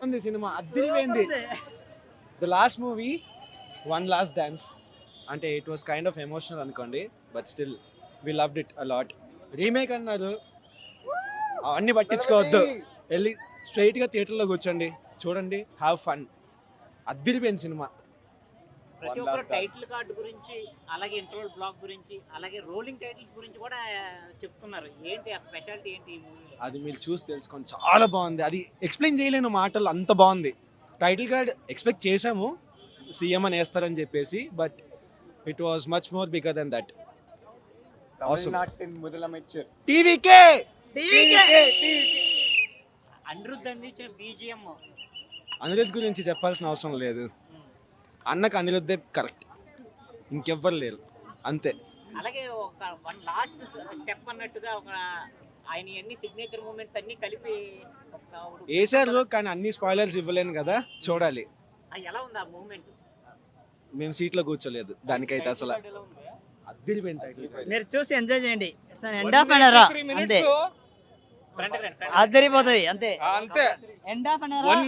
ఉంది సినిమా, అదిరిపోయింది. The last movie one last dance అంటే it was kind of emotional అనుకోండి, but still we loved it a lot. Remake అన్నారు, అవన్నీ పట్టించుకోవద్దు, వెళ్ళి స్ట్రైట్గా థియేటర్లో కూర్చోండి, చూడండి, హ్యావ్ ఫన్. అదిరిపోయింది సినిమా. ప్రతి ఒక్కరు టైటిల్ కార్డు గురించి, అలాగే ఇంటర్వల్ బ్లాక్ గురించి, అలాగే రోలింగ్ టైటిల్స్ గురించి కూడా చెప్తున్నారు. ఏంటి ఆ స్పెషాలిటీ ఏంటి ఈ మూవీ? అది మీరు చూసి తెలుసుకోండి, చాలా బాగుంది. అది ఎక్స్ప్లెయిన్ చేయలేను మాటలు, అంత బాగుంది. టైటిల్ కార్డ్ ఎక్స్పెక్ట్ చేసాము సీఎం అని వేస్తారని చెప్పేసి, but it was much more bigger than that. தமிழ்நாட்டின் முதலமைச்சர் టీవీకే అనిరుద్ధ్ అందించిన బీజిఎం అనిరుద్ధ్ గురించి చెప్పాల్సిన అవసరం లేదు. అన్నకు అనిరుద్ధే కరెక్ట్, ఇంకెవ్వరు లేరు, అంతే. అలాగే ఒక వన్ లాస్ట్ స్టెప్ అన్నట్టుగా ఒక ఆయన అన్ని సిగ్నేచర్ మూమెంట్స్ అన్ని కలిపి వేసారు, కానీ అన్ని స్పాయిలర్స్ ఇవ్వలేను కదా, చూడాలి. ఎలా ఉంది ఆ మూమెంట్? మేము సీట్లో కూర్చోలేదు దానికైతే, అసలు అదిరిపోయింది టైటిల్. మీరు చూసి ఎంజాయ్ చేయండి. ఎండ్ ఆఫ్ అన్ ఎరా అంతే, అదిరిపోతుంది అంతే. అంతే. ఎండ్ ఆఫ్ అన్ ఎరా